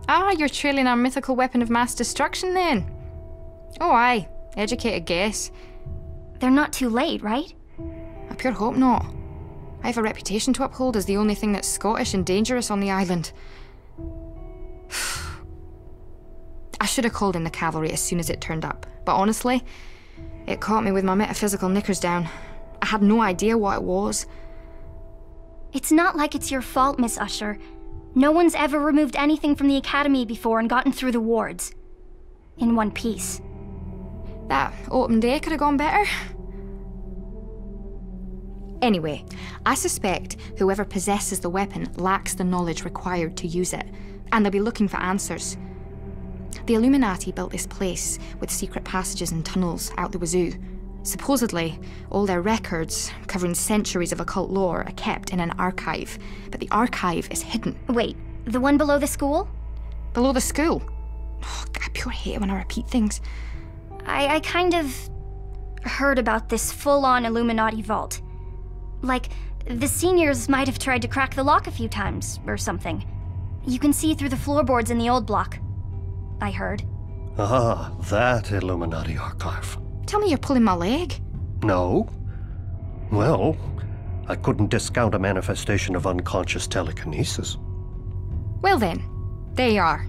Ah, you're trailing our mythical weapon of mass destruction then? Oh aye, educated guess. They're not too late, right? I pure hope not. I have a reputation to uphold as the only thing that's Scottish and dangerous on the island. I should have called in the cavalry as soon as it turned up, but honestly, it caught me with my metaphysical knickers down. I had no idea what it was. It's not like it's your fault, Miss Usher. No one's ever removed anything from the academy before and gotten through the wards. In one piece. That open day could have gone better. Anyway, I suspect whoever possesses the weapon lacks the knowledge required to use it, and they'll be looking for answers. The Illuminati built this place with secret passages and tunnels out the wazoo. Supposedly, all their records, covering centuries of occult lore, are kept in an archive, but the archive is hidden. Wait, the one below the school? Below the school? Oh, I pure hate it when I repeat things. I kind of heard about this full-on Illuminati vault. Like, the seniors might have tried to crack the lock a few times, or something. You can see through the floorboards in the old block. I heard. Ah, that Illuminati archive. Tell me you're pulling my leg? No. Well, I couldn't discount a manifestation of unconscious telekinesis. Well then, there you are.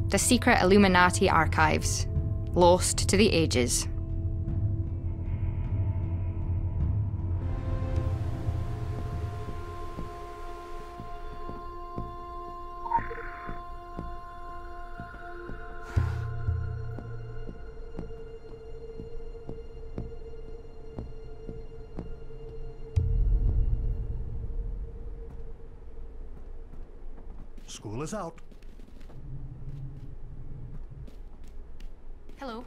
The secret Illuminati archives. Lost to the ages. School is out. Hello.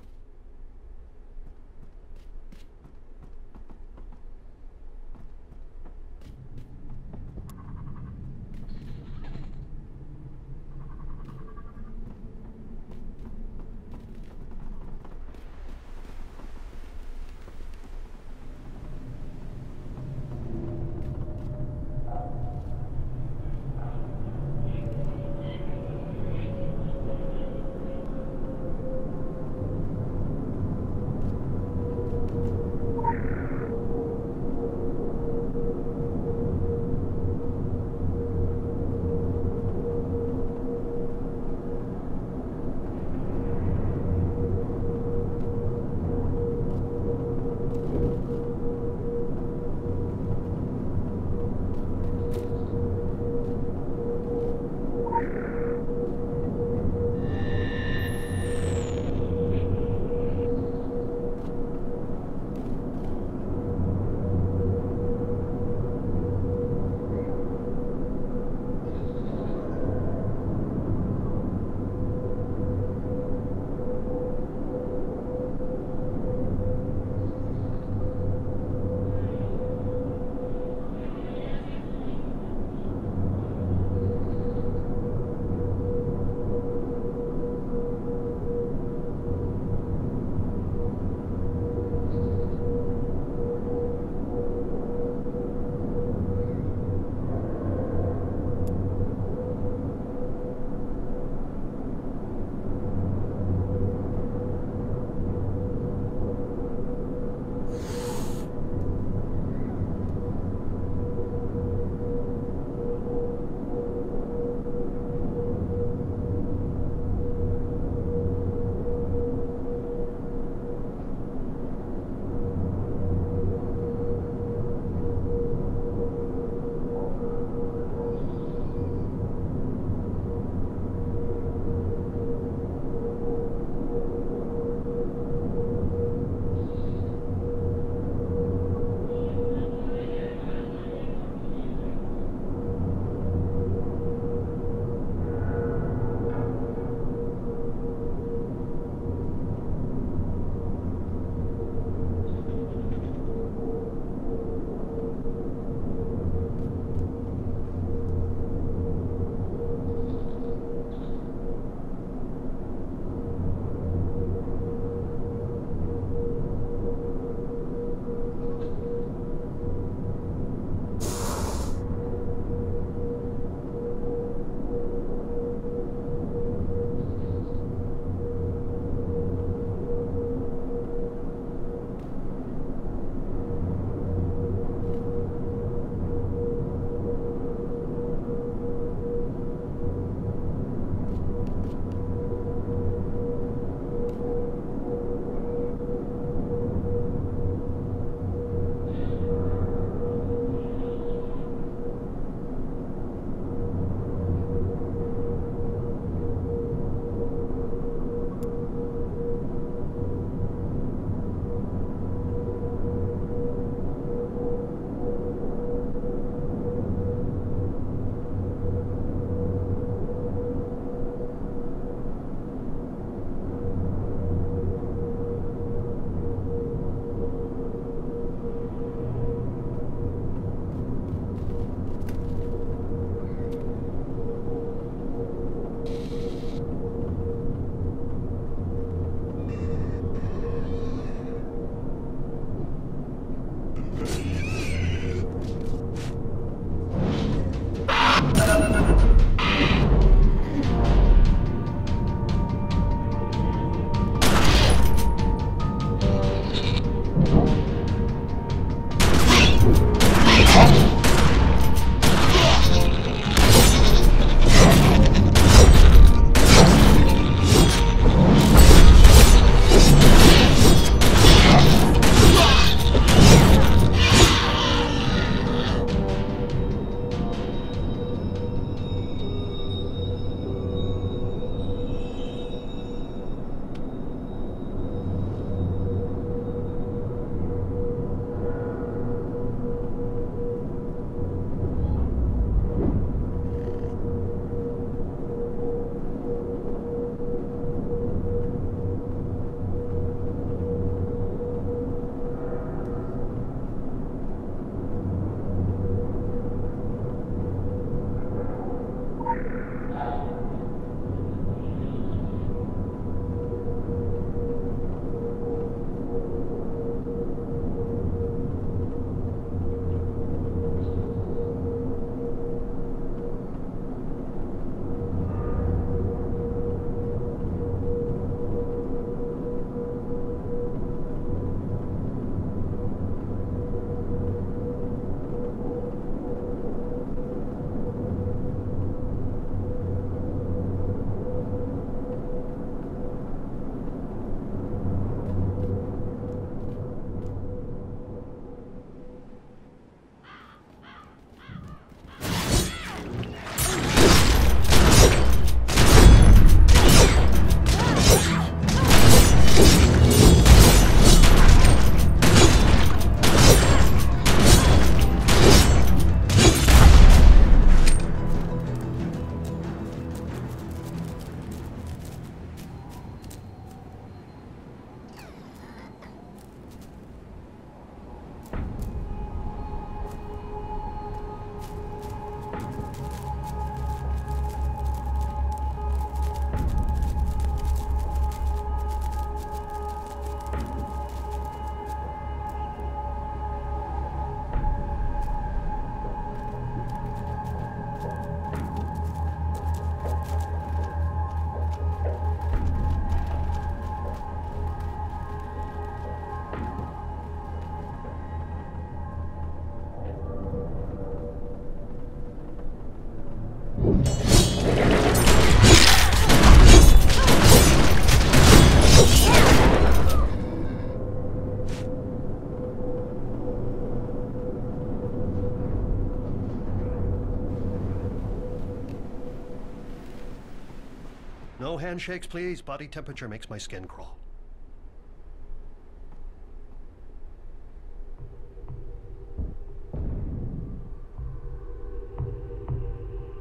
No handshakes, please. Body temperature makes my skin crawl.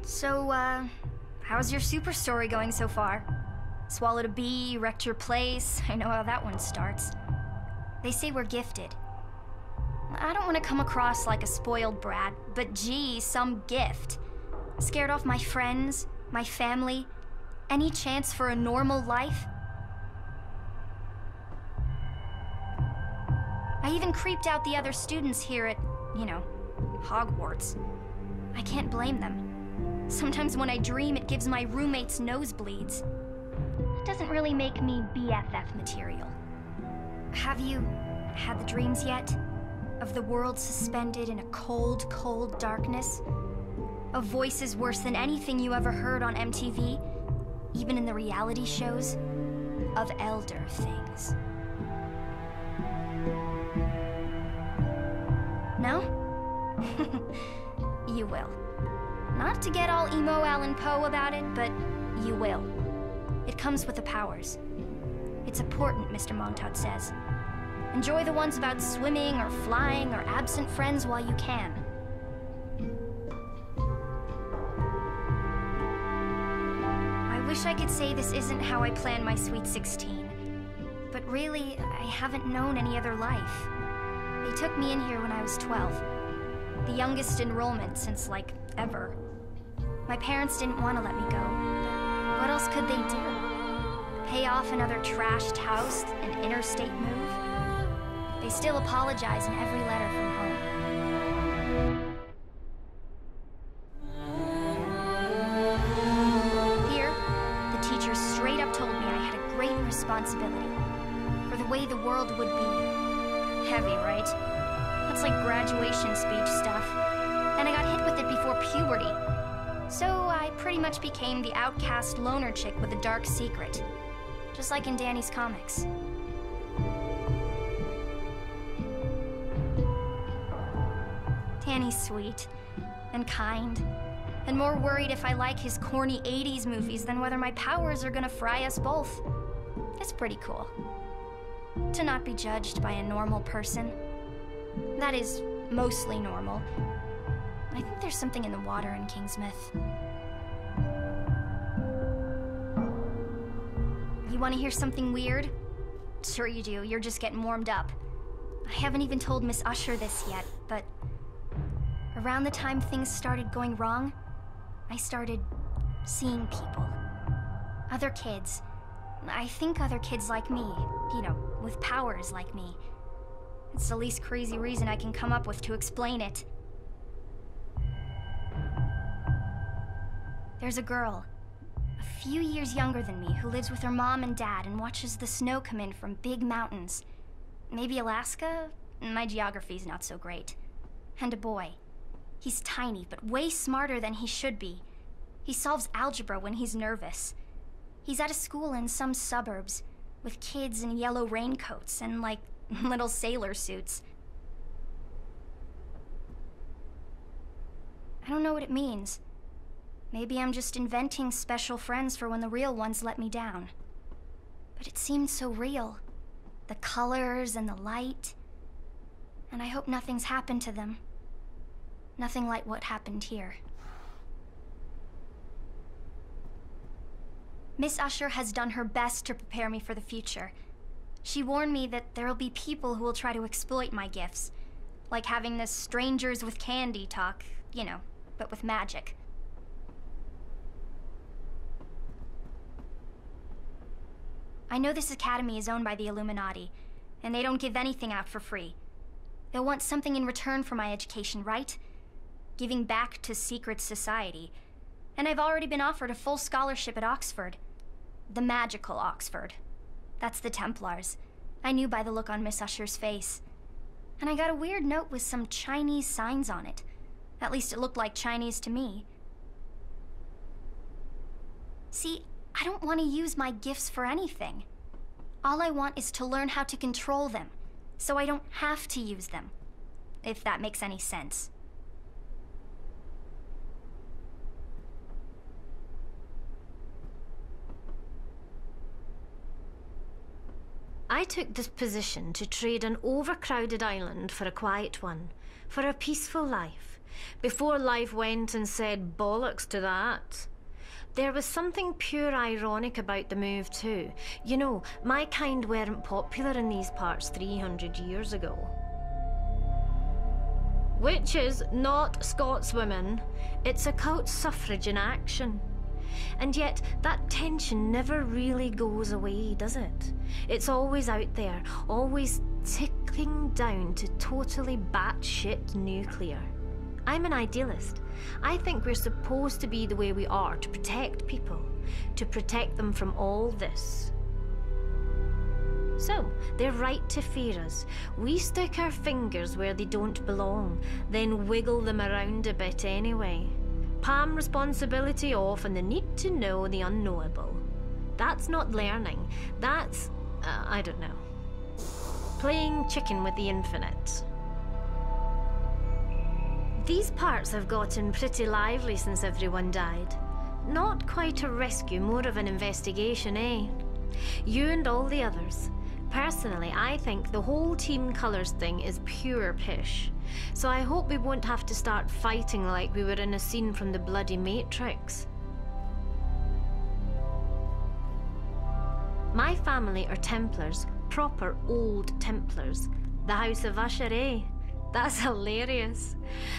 So, how's your super story going so far? Swallowed a bee, wrecked your place. I know how that one starts. They say we're gifted. I don't want to come across like a spoiled brat, but gee, some gift. Scared off my friends, my family, any chance for a normal life? I even creeped out the other students here at, Hogwarts. I can't blame them. Sometimes when I dream, it gives my roommates nosebleeds. It doesn't really make me BFF material. Have you had the dreams yet? Of the world suspended in a cold, cold darkness? Of voices worse than anything you ever heard on MTV? Even in the reality shows? Of elder things. No? You will. Not to get all emo Allan Poe about it, but you will. It comes with the powers. It's important, Mr. Montaud says. Enjoy the ones about swimming or flying or absent friends while you can. I wish I could say this isn't how I plan my Sweet 16. But really, I haven't known any other life. They took me in here when I was 12. The youngest enrollment since, ever. My parents didn't want to let me go, but what else could they do? Pay off another trashed house, an interstate move? They still apologize in every letter from home. Here, the teacher straight up told me I had a great responsibility for the way the world would be. Heavy, right? That's like graduation speech stuff. much became the outcast loner chick with a dark secret. Just like in Danny's comics. Danny's sweet, and kind, and more worried if I like his corny 80s movies than whether my powers are gonna fry us both. It's pretty cool. To not be judged by a normal person. That is, mostly normal. I think there's something in the water in Kingsmouth. You want to hear something weird? Sure you do, you're just getting warmed up. I haven't even told Miss Usher this yet, but around the time things started going wrong, I started seeing people. Other kids. I think other kids like me, you know, with powers like me. It's the least crazy reason I can come up with to explain it. There's a girl, a few years younger than me, who lives with her mom and dad and watches the snow come in from big mountains. Maybe Alaska? My geography's not so great. And a boy. He's tiny, but way smarter than he should be. He solves algebra when he's nervous. He's at a school in some suburbs, with kids in yellow raincoats and, like, little sailor suits. I don't know what it means. Maybe I'm just inventing special friends for when the real ones let me down. But it seemed so real. The colors and the light. And I hope nothing's happened to them. Nothing like what happened here. Miss Usher has done her best to prepare me for the future. She warned me that there'll be people who will try to exploit my gifts. Like having this strangers with candy talk, you know, but with magic. I know this academy is owned by the Illuminati, and they don't give anything out for free. They'll want something in return for my education, right? Giving back to secret society. And I've already been offered a full scholarship at Oxford. The magical Oxford. That's the Templars. I knew by the look on Miss Usher's face. And I got a weird note with some Chinese signs on it. At least it looked like Chinese to me. See, I don't want to use my gifts for anything. All I want is to learn how to control them, so I don't have to use them. If that makes any sense. I took this position to trade an overcrowded island for a quiet one, for a peaceful life, before life went and said bollocks to that. There was something pure ironic about the move too. You know, my kind weren't popular in these parts 300 years ago. Witches, not Scotswomen. It's occult suffrage in action. And yet, that tension never really goes away, does it? It's always out there, always ticking down to totally batshit nuclear. I'm an idealist. I think we're supposed to be the way we are to protect people, to protect them from all this. So, they're right to fear us. We stick our fingers where they don't belong, then wiggle them around a bit anyway. Palm responsibility off and the need to know the unknowable. That's not learning. That's, I don't know. Playing chicken with the infinite. These parts have gotten pretty lively since everyone died. Not quite a rescue, more of an investigation, eh? You and all the others. Personally, I think the whole team colours thing is pure pish. So I hope we won't have to start fighting like we were in a scene from the bloody Matrix. My family are Templars, proper old Templars. The House of Usher, eh? That's hilarious.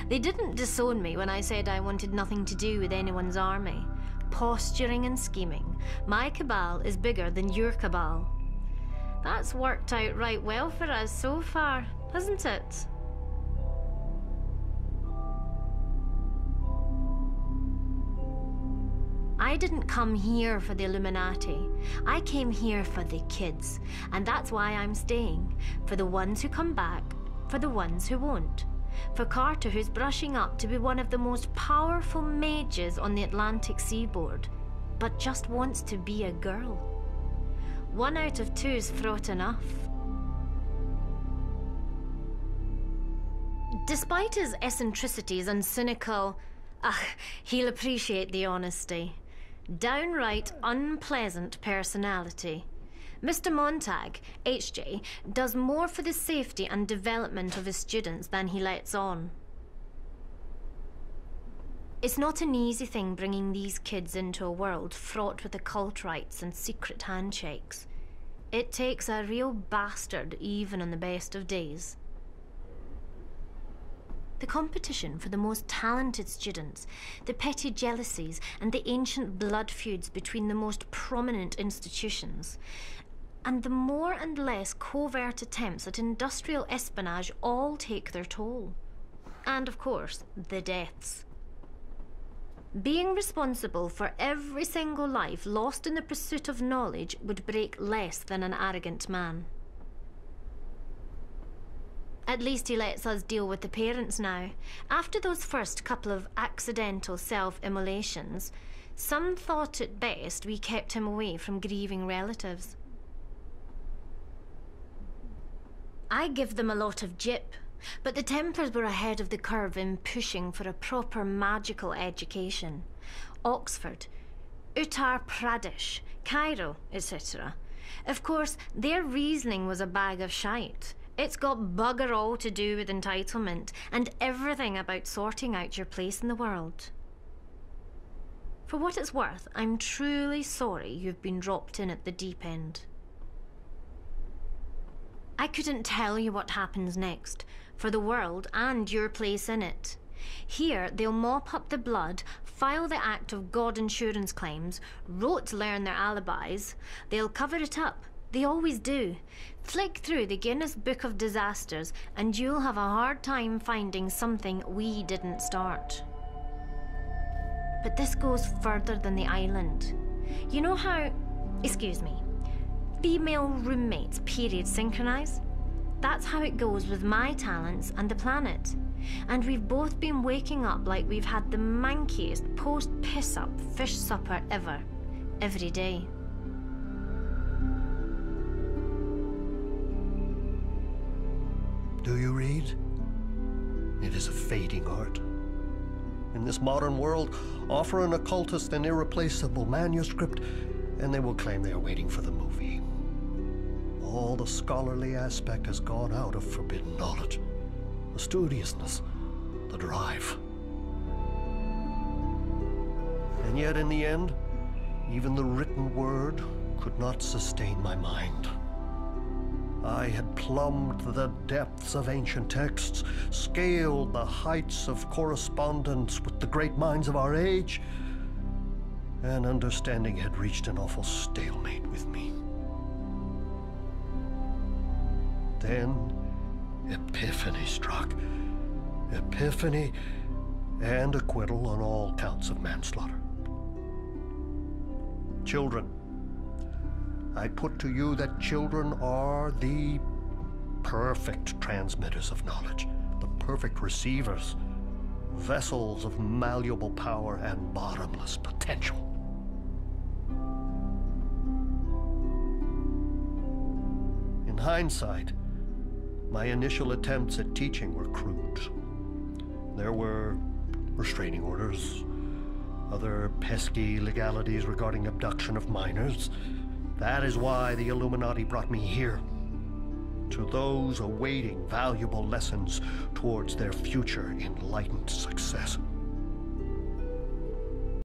They didn't disown me when I said I wanted nothing to do with anyone's army. Posturing and scheming. My cabal is bigger than your cabal. That's worked out right well for us so far, hasn't it? I didn't come here for the Illuminati. I came here for the kids, and that's why I'm staying. For the ones who come back, for the ones who won't. For Carter, who's brushing up to be one of the most powerful mages on the Atlantic seaboard, but just wants to be a girl. 1 out of 2's fraught enough. Despite his eccentricities and cynical, he'll appreciate the honesty, downright unpleasant personality, Mr. Montag, HJ, does more for the safety and development of his students than he lets on. It's not an easy thing bringing these kids into a world fraught with occult rites and secret handshakes. It takes a real bastard even on the best of days. The competition for the most talented students, the petty jealousies and the ancient blood feuds between the most prominent institutions, and the more and less covert attempts at industrial espionage all take their toll. And of course, the deaths. Being responsible for every single life lost in the pursuit of knowledge would break less than an arrogant man. At least he lets us deal with the parents now. After those first couple of accidental self-immolations, some thought it best we kept him away from grieving relatives. I give them a lot of jip, but the Tempers were ahead of the curve in pushing for a proper magical education. Oxford, Uttar Pradesh, Cairo, etc. Of course, their reasoning was a bag of shite. It's got bugger all to do with entitlement and everything about sorting out your place in the world. For what it's worth, I'm truly sorry you've been dropped in at the deep end. I couldn't tell you what happens next, for the world and your place in it. Here, they'll mop up the blood, file the act of God insurance claims, rote learn their alibis. They'll cover it up. They always do. Flick through the Guinness Book of Disasters and you'll have a hard time finding something we didn't start. But this goes further than the island. You know how, excuse me, female roommates period synchronize? That's how it goes with my talents and the planet. And we've both been waking up like we've had the mankiest post-piss-up fish supper ever, every day. Do you read? It is a fading art. In this modern world, offer an occultist an irreplaceable manuscript, and they will claim they are waiting for the movie. All the scholarly aspect has gone out of forbidden knowledge. The studiousness, the drive. And yet in the end, even the written word could not sustain my mind. I had plumbed the depths of ancient texts, scaled the heights of correspondence with the great minds of our age, and understanding had reached an awful stalemate with me. Then, epiphany struck. Epiphany and acquittal on all counts of manslaughter. Children. I put to you that children are the perfect transmitters of knowledge, the perfect receivers, vessels of malleable power and bottomless potential. In hindsight, my initial attempts at teaching were crude. There were restraining orders, other pesky legalities regarding abduction of minors. That is why the Illuminati brought me here, to those awaiting valuable lessons towards their future enlightened success.